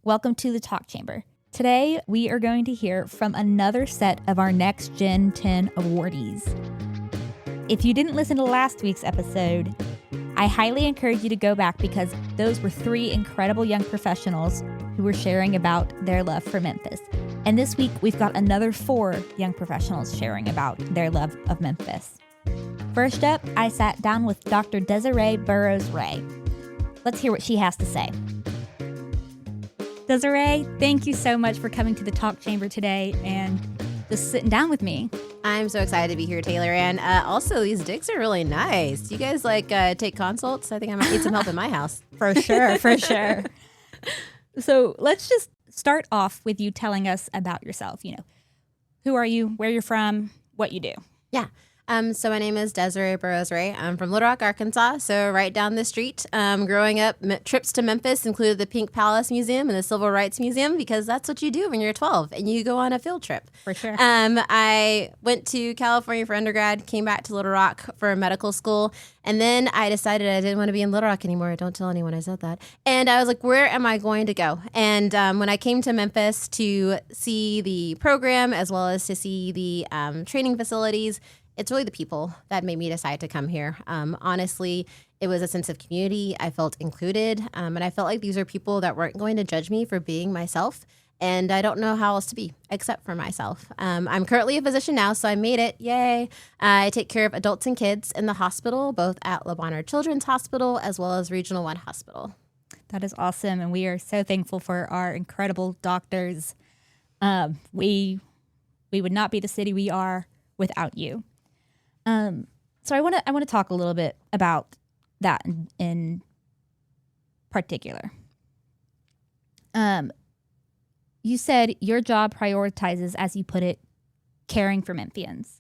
Welcome to the Talk Chamber. Today, we are going to hear from another set of our Next-Gen 10 awardees. If you didn't listen to last week's episode, I highly encourage you to go back because those were 3 incredible young professionals who were sharing about their love for Memphis. And this week, we've got another 4 young professionals sharing about their love of Memphis. First up, I sat down with Dr. Desiree Burroughs-Ray. Let's hear what she has to say. Desiree, thank you so much for coming to the Talk Chamber today and just sitting down with me. I'm so excited to be here, Taylor. And also, these digs are really nice. Do you guys take consults? I think I might need some help in my house. For sure, for sure. So let's just start off with you telling us about yourself. Who are you, where you're from, what you do. Yeah. So my name is Desiree Burroughs-Ray. I'm from Little Rock, Arkansas, so right down the street. Growing up, trips to Memphis included the Pink Palace Museum and the Civil Rights Museum because that's what you do when you're 12 and you go on a field trip. For sure. I went to California for undergrad, came back to Little Rock for medical school, and then I decided I didn't want to be in Little Rock anymore. Don't tell anyone I said that. And I was like, where am I going to go? And when I came to Memphis to see the program as well as to see the training facilities, it's really the people that made me decide to come here. Honestly, it was a sense of community. I felt included, and I felt like these are people that weren't going to judge me for being myself, and I don't know how else to be except for myself. I'm currently a physician now, so I made it. Yay. I take care of adults and kids in the hospital, both at Le Bonheur Children's Hospital as well as Regional 1 Hospital. That is awesome, and we are so thankful for our incredible doctors. We would not be the city we are without you. So I want to talk a little bit about that in particular. You said your job prioritizes, as you put it, caring for Memphians.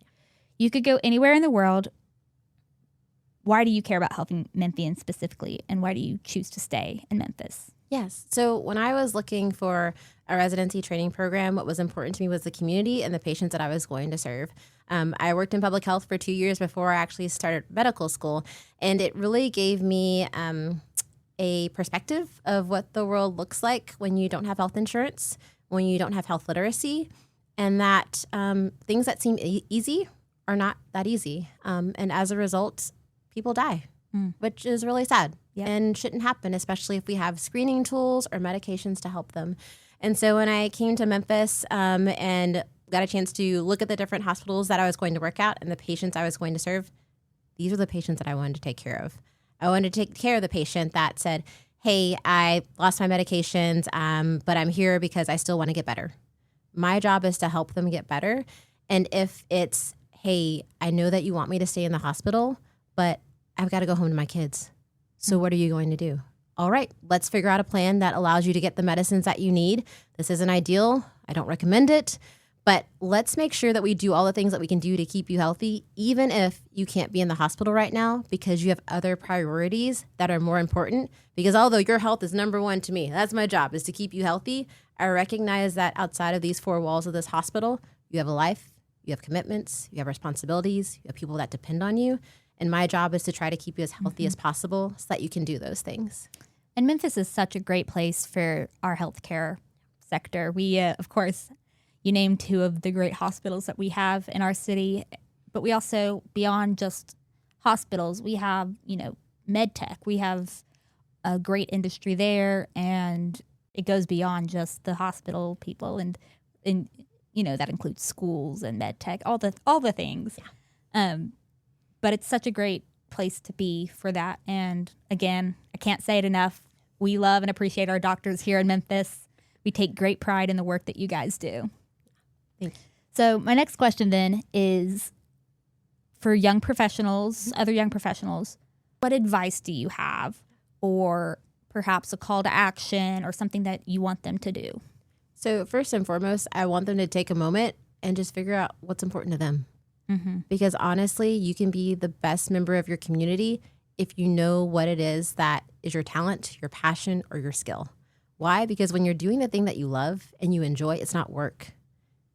You could go anywhere in the world. Why do you care about helping Memphians specifically, and why do you choose to stay in Memphis? Yes. So when I was looking for a residency training program, what was important to me was the community and the patients that I was going to serve. I worked in public health for 2 years before I actually started medical school, and it really gave me a perspective of what the world looks like when you don't have health insurance, when you don't have health literacy, and that things that seem easy are not that easy. And as a result, people die, which is really sad. Yep. And shouldn't happen, especially if we have screening tools or medications to help them. And so when I came to Memphis and got a chance to look at the different hospitals that I was going to work at and the patients I was going to serve, these are the patients that I wanted to take care of. I wanted to take care of the patient that said, hey, I lost my medications, but I'm here because I still want to get better. My job is to help them get better. And if it's, hey, I know that you want me to stay in the hospital, but I've got to go home to my kids. So what are you going to do? All right, let's figure out a plan that allows you to get the medicines that you need. This isn't ideal. I don't recommend it. But let's make sure that we do all the things that we can do to keep you healthy, even if you can't be in the hospital right now because you have other priorities that are more important. Because although your health is number one to me, that's my job, is to keep you healthy. I recognize that outside of these 4 walls of this hospital, you have a life, you have commitments, you have responsibilities, you have people that depend on you. And my job is to try to keep you as healthy as possible so that you can do those things. And Memphis is such a great place for our healthcare sector. We, of course, you named 2 of the great hospitals that we have in our city, but we also, beyond just hospitals, we have, med tech. We have a great industry there, and it goes beyond just the hospital people, and that includes schools and med tech, all the things. Yeah. But it's such a great place to be for that. And again, I can't say it enough. We love and appreciate our doctors here in Memphis. We take great pride in the work that you guys do. Thank you. So my next question then is for young professionals, other young professionals, what advice do you have, or perhaps a call to action or something that you want them to do? So first and foremost, I want them to take a moment and just figure out what's important to them. Mm-hmm. Because honestly, you can be the best member of your community if you know what it is that is your talent, your passion, or your skill. Why? Because when you're doing the thing that you love and you enjoy, it's not work.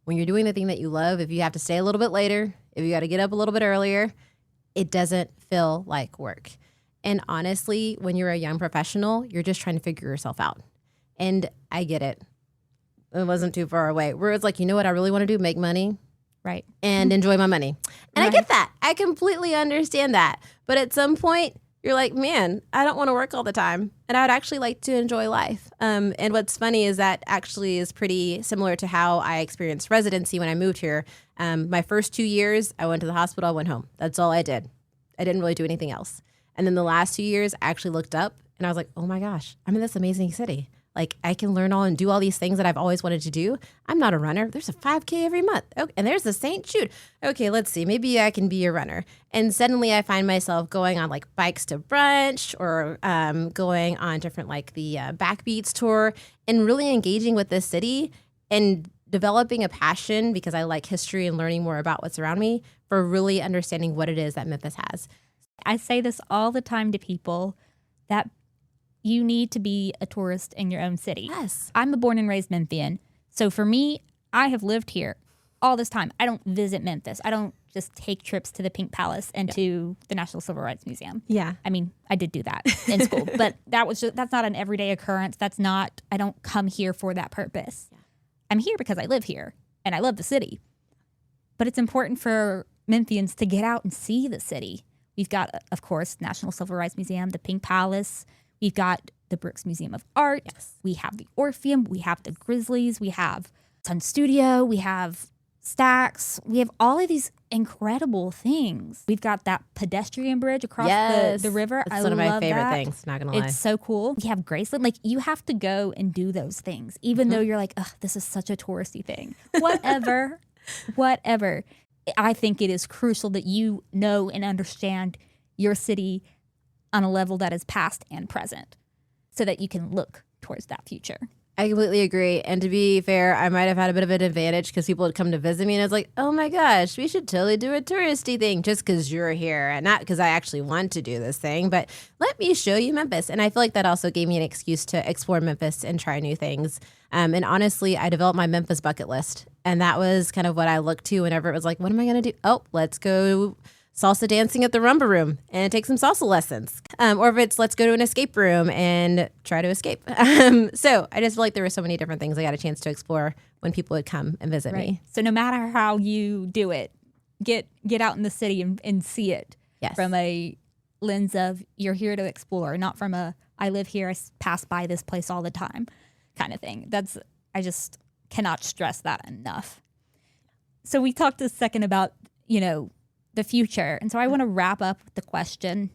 When you're doing the thing that you love, if you have to stay a little bit later, if you got to get up a little bit earlier, it doesn't feel like work. And honestly, when you're a young professional, you're just trying to figure yourself out. And I get it. It wasn't too far away. Where it's like, you know what I really want to do? Make money. Right. And enjoy my money. And Right. I get that. I completely understand that. But at some point, you're like, man, I don't want to work all the time. And I would actually like to enjoy life. And what's funny is that actually is pretty similar to how I experienced residency when I moved here. My first 2 years, I went to the hospital, I went home. That's all I did. I didn't really do anything else. And then the last 2 years, I actually looked up and I was like, oh my gosh, I'm in this amazing city. Like, I can learn all and do all these things that I've always wanted to do. I'm not a runner. There's a 5K every month. Oh, and there's the St. Jude. Okay, let's see. Maybe I can be a runner. And suddenly I find myself going on like bikes to brunch or going on different like the Backbeats tour and really engaging with this city and developing a passion because I like history and learning more about what's around me for really understanding what it is that Memphis has. I say this all the time to people that you need to be a tourist in your own city. Yes. I'm a born and raised Memphian. So for me, I have lived here all this time. I don't visit Memphis. I don't just take trips to the Pink Palace and to the National Civil Rights Museum. Yeah. I mean, I did do that in school, but that's not an everyday occurrence. I don't come here for that purpose. Yeah. I'm here because I live here and I love the city. But it's important for Memphians to get out and see the city. We've got, of course, National Civil Rights Museum, the Pink Palace. We've got the Brooks Museum of Art. Yes. We have the Orpheum. We have the Grizzlies. We have Sun Studio. We have Stax. We have all of these incredible things. We've got that pedestrian bridge across the river. It's one of my favorite things, not going to lie. It's so cool. We have Graceland. Like, you have to go and do those things, even though you're like, ugh, this is such a touristy thing. Whatever. Whatever. I think it is crucial that you know and understand your city on a level that is past and present so that you can look towards that future. I completely agree. And to be fair, I might have had a bit of an advantage because people would come to visit me and I was like, oh my gosh, we should totally do a touristy thing just because you're here and not because I actually want to do this thing, but let me show you Memphis. And I feel like that also gave me an excuse to explore Memphis and try new things. And honestly, I developed my Memphis bucket list. And that was kind of what I looked to whenever it was like, what am I going to do? Oh, let's go salsa dancing at the Rumba Room and take some salsa lessons. Or if it's let's go to an escape room and try to escape. So I just feel like there were so many different things I got a chance to explore when people would come and visit me. So no matter how you do it, get out in the city and see it from a lens of you're here to explore, not from a I live here, I pass by this place all the time kind of thing. I just cannot stress that enough. So we talked a second about, the future. And so I want to wrap up with the question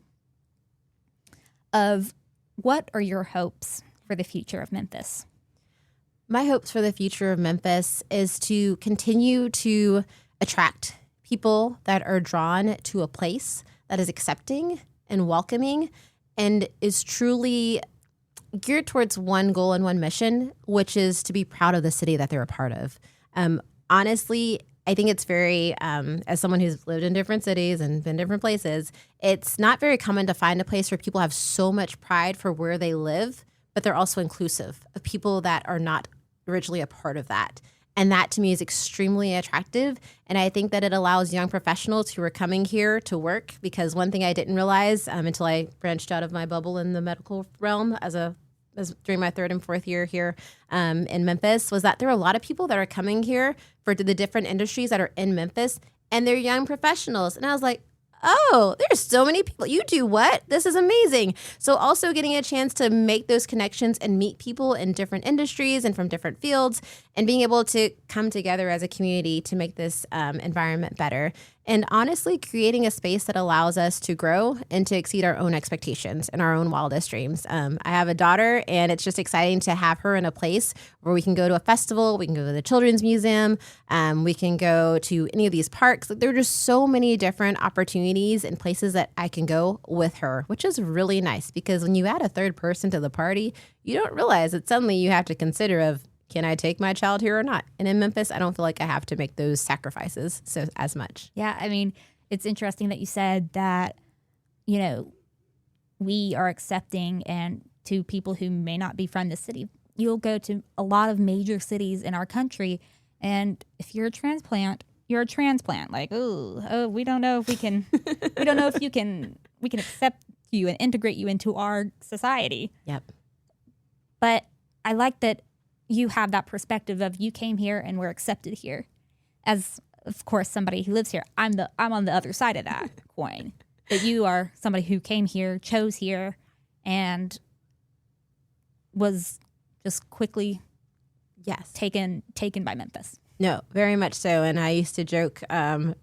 of what are your hopes for the future of Memphis? My hopes for the future of Memphis is to continue to attract people that are drawn to a place that is accepting and welcoming and is truly geared towards one goal and one mission, which is to be proud of the city that they're a part of. Honestly, I think it's very, as someone who's lived in different cities and been different places, it's not very common to find a place where people have so much pride for where they live, but they're also inclusive of people that are not originally a part of that. And that to me is extremely attractive. And I think that it allows young professionals who are coming here to work, because one thing I didn't realize until I branched out of my bubble in the medical realm as during my 3rd and 4th year here in Memphis, was that there are a lot of people that are coming here for the different industries that are in Memphis, and they're young professionals. And I was like, oh, there's so many people. You do what? This is amazing. So also getting a chance to make those connections and meet people in different industries and from different fields and being able to come together as a community to make this environment better. And honestly, creating a space that allows us to grow and to exceed our own expectations and our own wildest dreams. I have a daughter, and it's just exciting to have her in a place where we can go to a festival, we can go to the Children's Museum, we can go to any of these parks. There are just so many different opportunities and places that I can go with her, which is really nice, because when you add a 3rd person to the party, you don't realize that suddenly you have to consider of, can I take my child here or not? And in Memphis, I don't feel like I have to make those sacrifices as much. Yeah, I mean, it's interesting that you said that, we are accepting, and to people who may not be from the city, you'll go to a lot of major cities in our country, and if you're a transplant, you're a transplant. Like, oh, we don't know if we can, we don't know if we can accept you and integrate you into our society. Yep. But I like that you have that perspective of you came here and were accepted here. As, of course, somebody who lives here, I'm on the other side of that coin. That you are somebody who came here, chose here, and was just quickly taken by Memphis. No, very much so. And I used to joke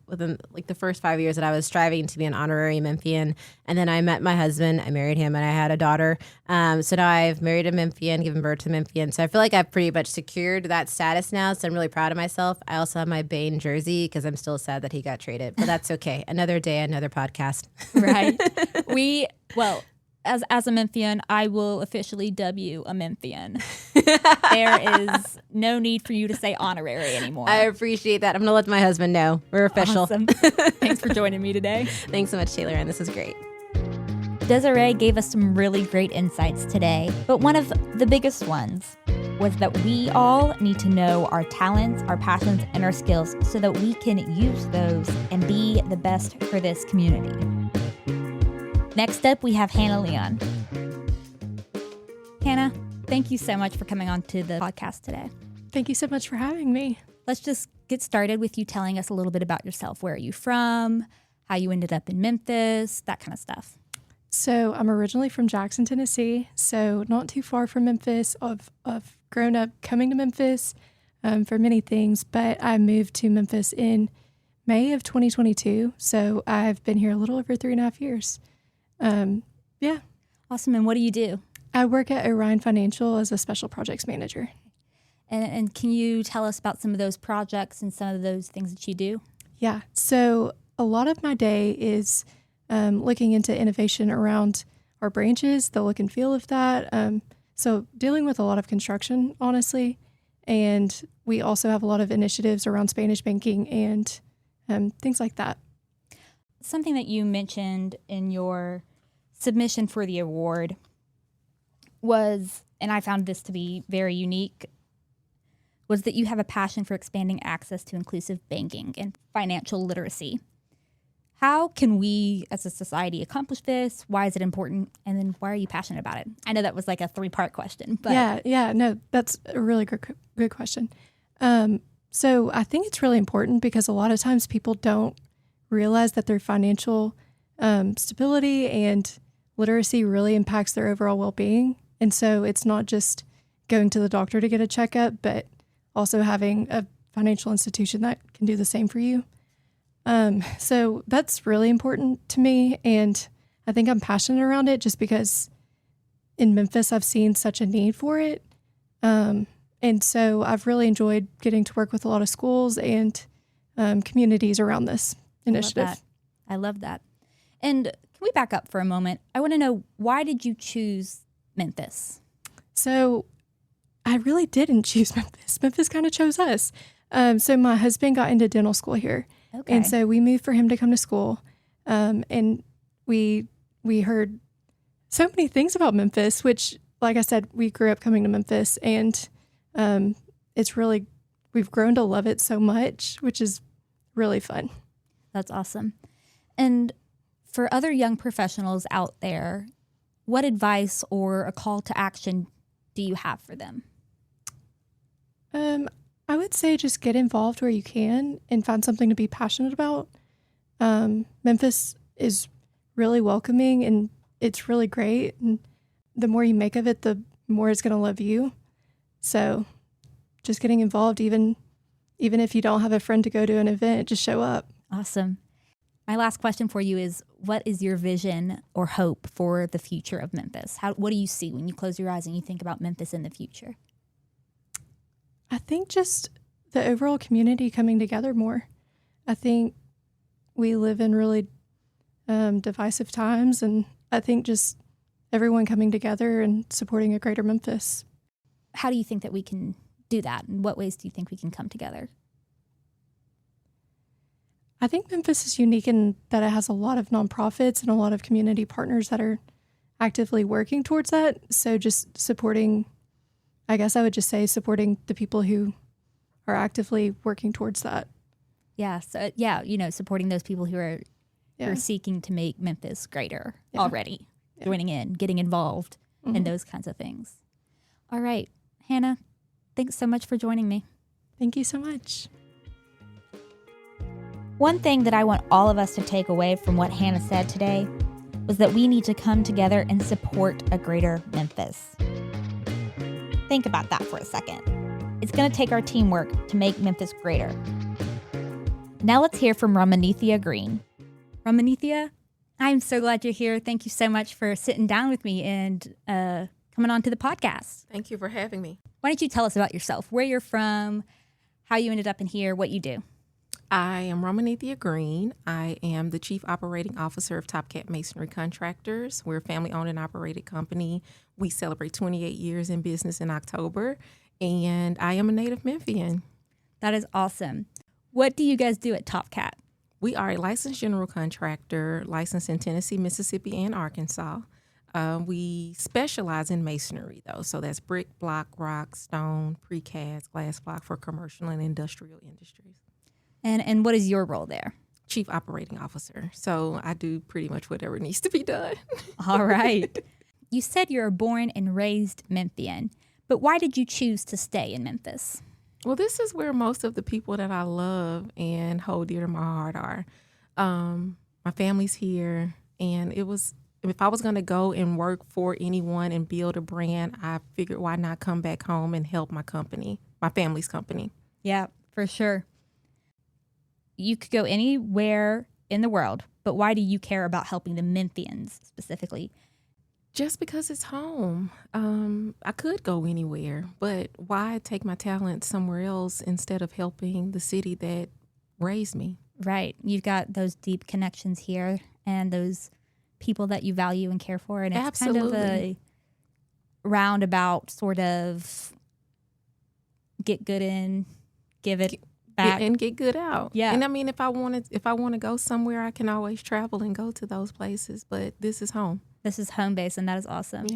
within like the first 5 years that I was striving to be an honorary Memphian. And then I met my husband, I married him, and I had a daughter. So now I've married a Memphian, given birth to a Memphian. So I feel like I've pretty much secured that status now. So I'm really proud of myself. I also have my Bane jersey because I'm still sad that he got traded. But that's okay. Another day, another podcast. Right. As a Memphian, I will officially dub you a Memphian. There is no need for you to say honorary anymore. I appreciate that. I'm going to let my husband know. We're official. Awesome. Thanks for joining me today. Thanks so much, Taylor, and this is great. Desiree gave us some really great insights today, but one of the biggest ones was that we all need to know our talents, our passions, and our skills so that we can use those and be the best for this community. Next up, we have Hannah Leon. Hannah, thank you so much for coming on to the podcast today. Thank you so much for having me. Let's just get started with you telling us a little bit about yourself. Where are you from? How you ended up in Memphis? That kind of stuff. So I'm originally from Jackson, Tennessee, so not too far from Memphis. I've grown up coming to Memphis for many things, but I moved to Memphis in May of 2022, so I've been here a little over 3.5 years. Yeah. Awesome. And what do you do? I work at Orion Financial as a special projects manager. And can you tell us about some of those projects and some of those things that you do? Yeah. So a lot of my day is looking into innovation around our branches, the look and feel of that. So dealing with a lot of construction, honestly. And we also have a lot of initiatives around Spanish banking and things like that. Something that you mentioned in your submission for the award was, and I found this to be very unique, was that you have a passion for expanding access to inclusive banking and financial literacy. How can we as a society accomplish this? Why is it important? And then why are you passionate about it? I know that was like a 3-part question. But No, that's a really good question. So I think it's really important because a lot of times people don't realize that their financial stability and literacy really impacts their overall well-being. And so it's not just going to the doctor to get a checkup, but also having a financial institution that can do the same for you. So that's really important to me. And I think I'm passionate around it just because in Memphis, I've seen such a need for it. And so I've really enjoyed getting to work with a lot of schools and communities around this initiative. I love that. And can we back up for a moment? I want to know, why did you choose Memphis? So I really didn't choose Memphis. Memphis kind of chose us. So my husband got into dental school here. Okay. And so we moved for him to come to school. And we heard so many things about Memphis, which, like I said, we grew up coming to Memphis. And we've grown to love it so much, which is really fun. That's awesome. And for other young professionals out there, what advice or a call to action do you have for them? I would say just get involved where you can and find something to be passionate about. Memphis is really welcoming and it's really great. And the more you make of it, the more it's going to love you. So just getting involved, even if you don't have a friend to go to an event, just show up. Awesome. My last question for you is, what is your vision or hope for the future of Memphis? What do you see when you close your eyes and you think about Memphis in the future? I think just the overall community coming together more. I think we live in really divisive times, and I think just everyone coming together and supporting a greater Memphis. How do you think that we can do that? In what ways do you think we can come together? I think Memphis is unique in that it has a lot of nonprofits and a lot of community partners that are actively working towards that. So just supporting, I guess I would just say supporting the people who are actively working towards that. Yeah. So supporting those people who are seeking to make Memphis greater already, joining in, getting involved, and those kinds of things. All right. Hannah, thanks so much for joining me. Thank you so much. One thing that I want all of us to take away from what Hannah said today was that we need to come together and support a greater Memphis. Think about that for a second. It's going to take our teamwork to make Memphis greater. Now let's hear from Romanethia Green. Romanethia, I'm so glad you're here. Thank you so much for sitting down with me and coming on to the podcast. Thank you for having me. Why don't you tell us about yourself, where you're from, how you ended up in here, what you do? I am Romanethia Green. I am the Chief Operating Officer of Top Cat Masonry Contractors. We're a family-owned and operated company. We celebrate 28 years in business in October, and I am a native Memphian. That is awesome. What do you guys do at Top Cat? We are a licensed general contractor, licensed in Tennessee, Mississippi, and Arkansas. We specialize in masonry, though, so that's brick, block, rock, stone, precast, glass block for commercial and industrial industries. And what is your role there? Chief Operating Officer. So I do pretty much whatever needs to be done. All right. You said you're a born and raised Memphian, but why did you choose to stay in Memphis? Well, this is where most of the people that I love and hold dear to my heart are. My family's here, and if I was going to go and work for anyone and build a brand, I figured why not come back home and help my company, my family's company. Yeah, for sure. You could go anywhere in the world, but why do you care about helping the Memphians specifically? Just because it's home. I could go anywhere, but why take my talent somewhere else instead of helping the city that raised me? Right. You've got those deep connections here and those people that you value and care for. And it's Absolutely. kind of a roundabout sort of get good in, give it back. And get good out. Yeah. And I mean, if I want to go somewhere, I can always travel and go to those places, but this is home. This is home base, and that is awesome.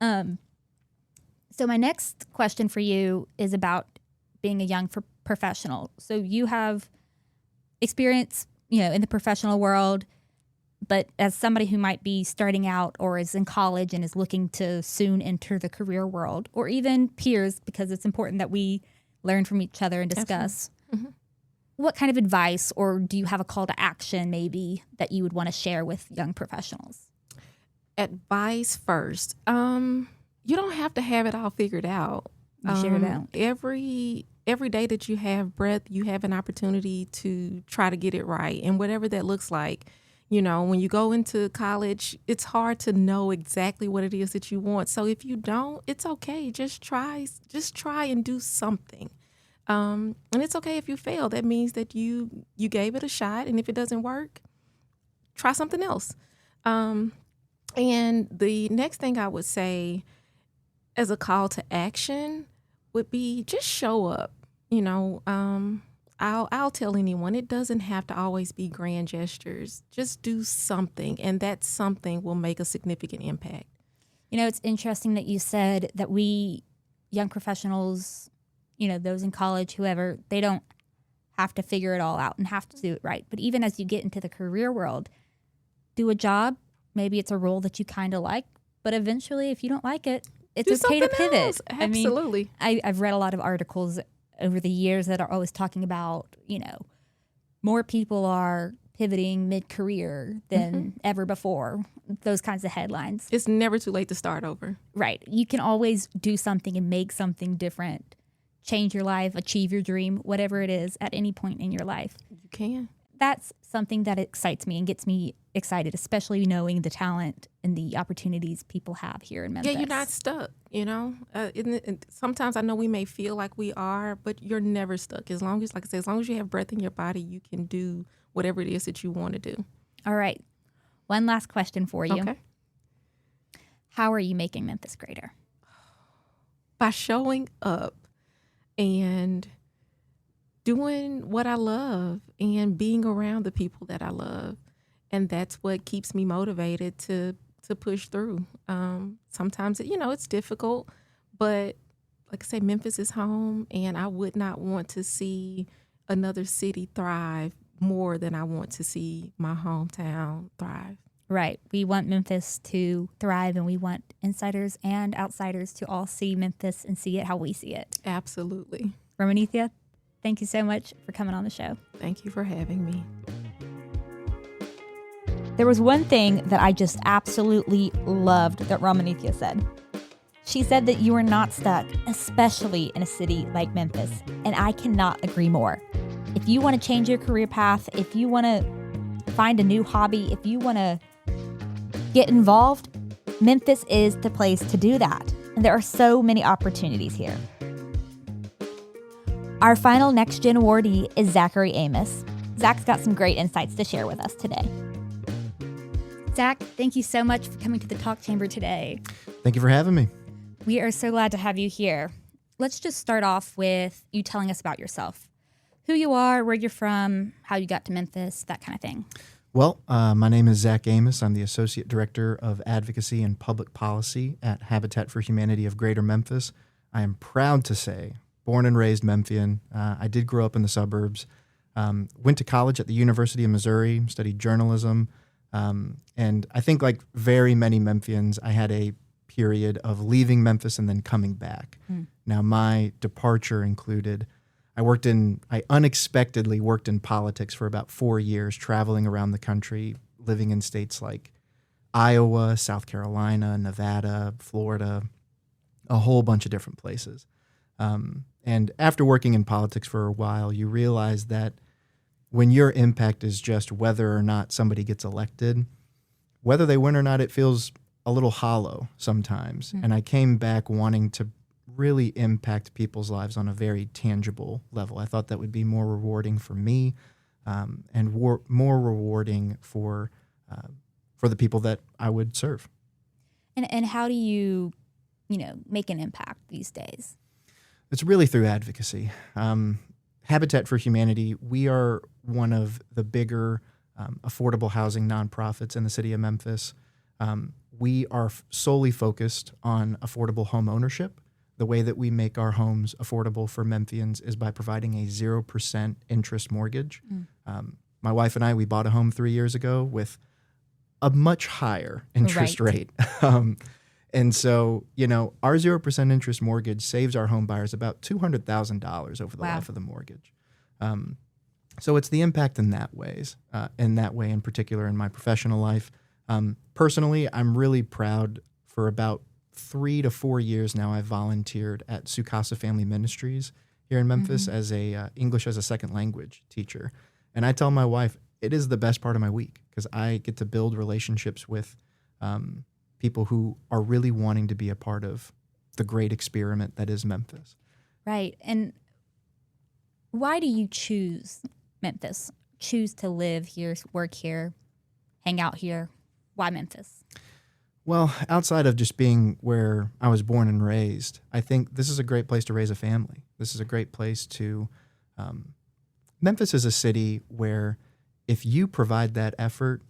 Yeah. So my next question for you is about being a young professional. So you have experience, in the professional world, but as somebody who might be starting out or is in college and is looking to soon enter the career world, or even peers, because it's important that we learn from each other and discuss. Mm-hmm. What kind of advice, or do you have a call to action maybe that you would want to share with young professionals? Advice first. You don't have to have it all figured out. You sure don't. Every day that you have breath, you have an opportunity to try to get it right. And whatever that looks like, when you go into college, it's hard to know exactly what it is that you want. So if you don't, it's okay. Just try and do something. And it's okay if you fail. That means that you gave it a shot. And if it doesn't work, try something else. And the next thing I would say as a call to action would be just show up. I'll tell anyone, it doesn't have to always be grand gestures. Just do something, and that something will make a significant impact. It's interesting that you said that we young professionals, those in college, whoever, they don't have to figure it all out and have to do it right. But even as you get into the career world, do a job. Maybe it's a role that you kind of like, but eventually if you don't like it, it's okay to pivot. Else. Absolutely. I've read a lot of articles over the years that are always talking about, more people are pivoting mid-career than ever before, those kinds of headlines. It's never too late to start over. Right. You can always do something and make something different, change your life, achieve your dream, whatever it is at any point in your life. You can. That's something that excites me and gets me excited, especially knowing the talent and the opportunities people have here in Memphis. Yeah, you're not stuck, sometimes I know we may feel like we are, but you're never stuck. As long as, like I said, as long as you have breath in your body, you can do whatever it is that you want to do. All right. One last question for you. Okay. How are you making Memphis greater? By showing up and doing what I love and being around the people that I love. And that's what keeps me motivated to push through. Sometimes, it's difficult, but like I say, Memphis is home, and I would not want to see another city thrive more than I want to see my hometown thrive. Right. We want Memphis to thrive, and we want insiders and outsiders to all see Memphis and see it how we see it. Absolutely. Romanethia, thank you so much for coming on the show. Thank you for having me. There was one thing that I just absolutely loved that Romanethia said. She said that you are not stuck, especially in a city like Memphis, and I cannot agree more. If you want to change your career path, if you want to find a new hobby, if you want to get involved, Memphis is the place to do that. And there are so many opportunities here. Our final Next-Gen awardee is Zachary Amos. Zach's got some great insights to share with us today. Zach, thank you so much for coming to the Talk Chamber today. Thank you for having me. We are so glad to have you here. Let's just start off with you telling us about yourself. Who you are, where you're from, how you got to Memphis, that kind of thing. Well, my name is Zach Amos. I'm the Associate Director of Advocacy and Public Policy at Habitat for Humanity of Greater Memphis. I am proud to say, born and raised Memphian. I did grow up in the suburbs. Went to college at the University of Missouri, studied journalism. And I think like very many Memphians, I had a period of leaving Memphis and then coming back. Now, my departure included, I unexpectedly worked in politics for about 4 years, traveling around the country, living in states like Iowa, South Carolina, Nevada, Florida, a whole bunch of different places. And after working in politics for a while, you realize that when your impact is just whether or not somebody gets elected, whether they win or not, it feels a little hollow sometimes. And I came back wanting to really impact people's lives on a very tangible level. I thought that would be more rewarding for me, and more rewarding for the people that I would serve. And how do you make an impact these days? It's really through advocacy. Habitat for Humanity, we are one of the bigger affordable housing nonprofits in the city of Memphis. We are solely focused on affordable home ownership. The way that we make our homes affordable for Memphians is by providing a 0% interest mortgage. My wife and I, we bought a home 3 years ago with a much higher interest rate. And so, our 0% interest mortgage saves our home buyers about $200,000 over the life of the mortgage. So it's the impact in that way in particular in my professional life. Personally, I'm really proud. For about 3 to 4 years now, I've volunteered at Sukasa Family Ministries here in Memphis as a English as a second language teacher. And I tell my wife, it is the best part of my week because I get to build relationships with people who are really wanting to be a part of the great experiment that is Memphis. Right. And why do you choose Memphis? Choose to live here, work here, hang out here? Why Memphis? Well, outside of just being where I was born and raised, I think this is a great place to raise a family. This is a great place to Memphis is a city where if you provide that effort,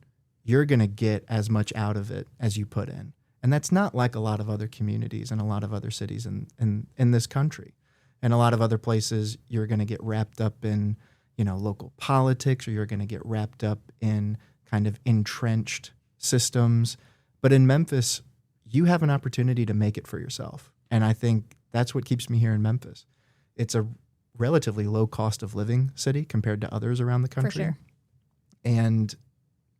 you're going to get as much out of it as you put in. And that's not like a lot of other communities and a lot of other cities in this country. And a lot of other places, you're going to get wrapped up in, local politics, or you're going to get wrapped up in kind of entrenched systems. But in Memphis, you have an opportunity to make it for yourself. And I think that's what keeps me here in Memphis. It's a relatively low cost of living city compared to others around the country. For sure. And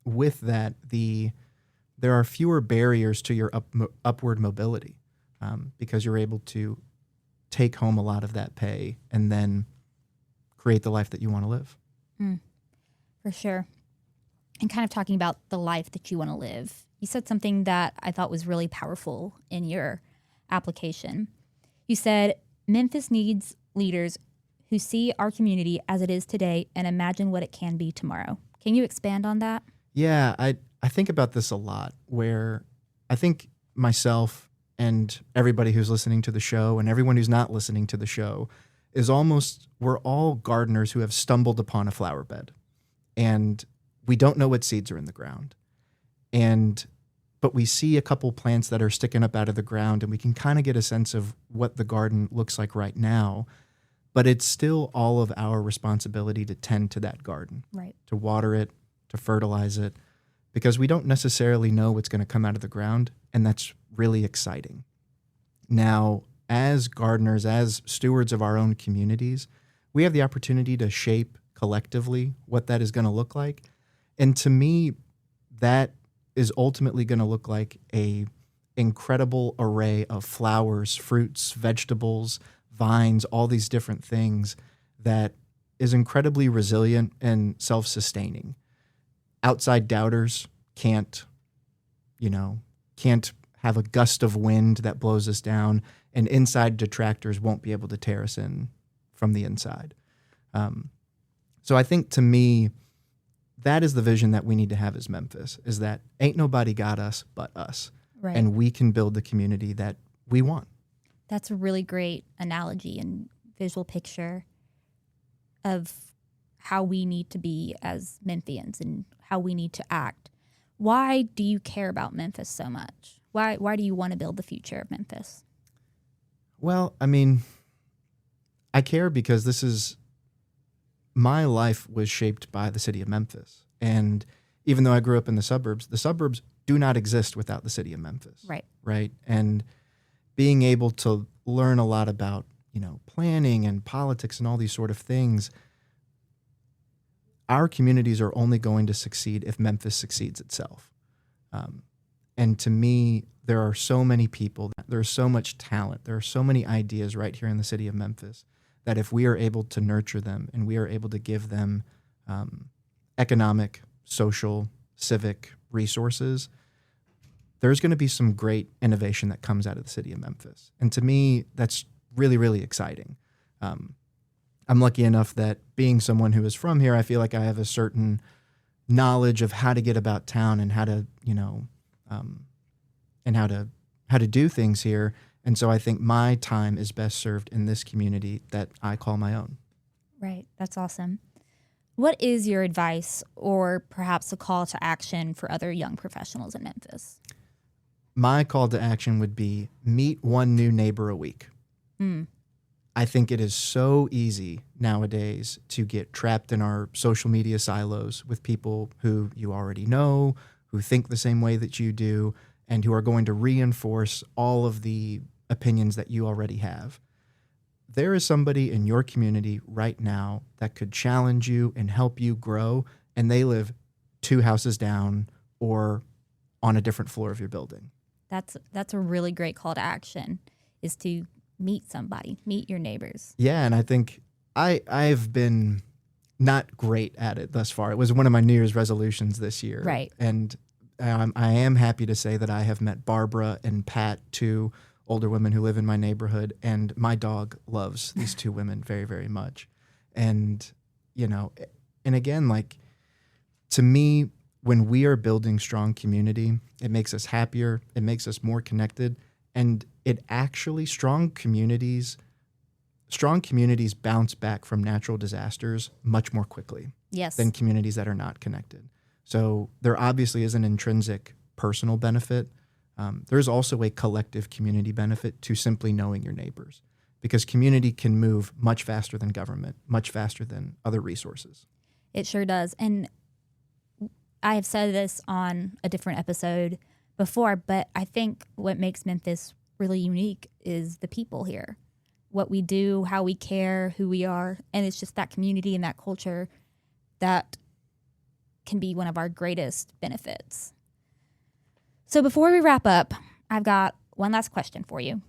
with that, there are fewer barriers to your upward mobility because you're able to take home a lot of that pay and then create the life that you want to live. For sure. And kind of talking about the life that you want to live, you said something that I thought was really powerful in your application. You said, Memphis needs leaders who see our community as it is today and imagine what it can be tomorrow. Can you expand on that? Yeah, I think about this a lot, where I think myself and everybody who's listening to the show and everyone who's not listening to the show we're all gardeners who have stumbled upon a flower bed. And we don't know what seeds are in the ground. But we see a couple plants that are sticking up out of the ground, and we can kind of get a sense of what the garden looks like right now. But it's still all of our responsibility to tend to that garden, right? To water it, to fertilize it, because we don't necessarily know what's going to come out of the ground, and that's really exciting. Now, as gardeners, as stewards of our own communities, we have the opportunity to shape collectively what that is going to look like. And to me, that is ultimately going to look like a incredible array of flowers, fruits, vegetables, vines, all these different things that is incredibly resilient and self-sustaining. Outside doubters can't have a gust of wind that blows us down, and inside detractors won't be able to tear us in from the inside. So I think, to me, that is the vision that we need to have as Memphis, is that ain't nobody got us but us. Right. And we can build the community that we want. That's a really great analogy and visual picture of how we need to be as Memphians and how we need to act. Why do you care about Memphis so much? Why do you want to build the future of Memphis? Well, I care because my life was shaped by the city of Memphis. And even though I grew up in the suburbs do not exist without the city of Memphis. Right. And being able to learn a lot about, planning and politics and all these sort of things, our communities are only going to succeed if Memphis succeeds itself. And to me, there are so many people, there's so much talent, there are so many ideas right here in the city of Memphis that if we are able to nurture them and we are able to give them economic, social, civic resources, there's going to be some great innovation that comes out of the city of Memphis. And to me, that's really, really exciting. I'm lucky enough that, being someone who is from here, I feel like I have a certain knowledge of how to get about town and how to, and how to do things here. And so I think my time is best served in this community that I call my own. Right. That's awesome. What is your advice, or perhaps a call to action for other young professionals in Memphis? My call to action would be meet one new neighbor a week. I think it is so easy nowadays to get trapped in our social media silos with people who you already know, who think the same way that you do, and who are going to reinforce all of the opinions that you already have. There is somebody in your community right now that could challenge you and help you grow, and they live 2 houses down or on a different floor of your building. That's a really great call to action, is to meet somebody, meet your neighbors. Yeah, and I think I've been not great at it thus far. It was one of my New Year's resolutions this year. Right. And I am happy to say that I have met Barbara and Pat, 2 older women who live in my neighborhood, and my dog loves these 2 women very, very much. And, and again, like, to me, when we are building strong community, it makes us happier, it makes us more connected, and it actually, strong communities bounce back from natural disasters much more quickly. Yes. Than communities that are not connected. So there obviously is an intrinsic personal benefit. There's also a collective community benefit to simply knowing your neighbors, because community can move much faster than government, much faster than other resources. It sure does. And I have said this on a different episode before, but I think what makes Memphis really unique is the people here, what we do, how we care, who we are. And it's just that community and that culture that can be one of our greatest benefits. So before we wrap up, I've got one last question for you.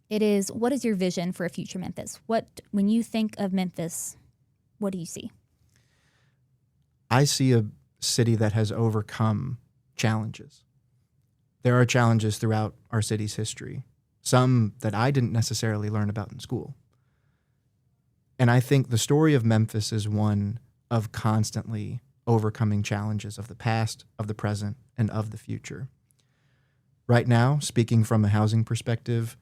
It is, what is your vision for a future Memphis? When you think of Memphis, what do you see? I see a city that has overcome challenges. There are challenges throughout our city's history, some that I didn't necessarily learn about in school. And I think the story of Memphis is one of constantly overcoming challenges of the past, of the present, and of the future. Right now, speaking from a housing perspective,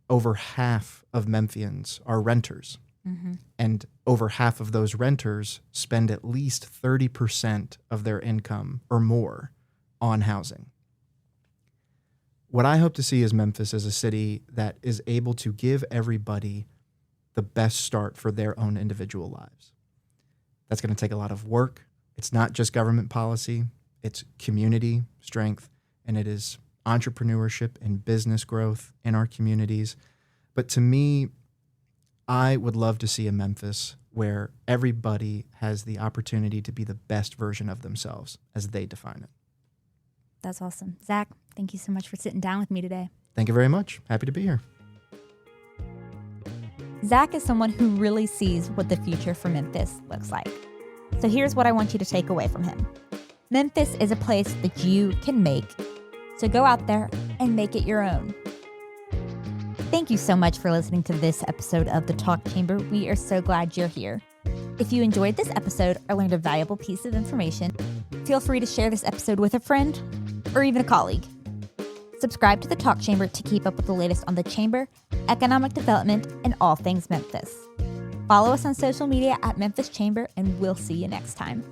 over half of Memphians are renters. Mm-hmm. And over half of those renters spend at least 30% of their income or more on housing. What I hope to see is Memphis as a city that is able to give everybody the best start for their own individual lives. That's going to take a lot of work. It's not just government policy. it's community strength, and it is entrepreneurship and business growth in our communities. But to me, I would love to see a Memphis where everybody has the opportunity to be the best version of themselves as they define it. That's awesome. Zach, thank you so much for sitting down with me today. Thank you very much. Happy to be here. Zach is someone who really sees what the future for Memphis looks like. So here's what I want you to take away from him. Memphis is a place that you can make. So go out there and make it your own. Thank you so much for listening to this episode of The Talk Chamber. We are so glad you're here. If you enjoyed this episode or learned a valuable piece of information, feel free to share this episode with a friend or even a colleague. Subscribe to The Talk Chamber to keep up with the latest on the Chamber, economic development, and all things Memphis. Follow us on social media at Memphis Chamber, and we'll see you next time.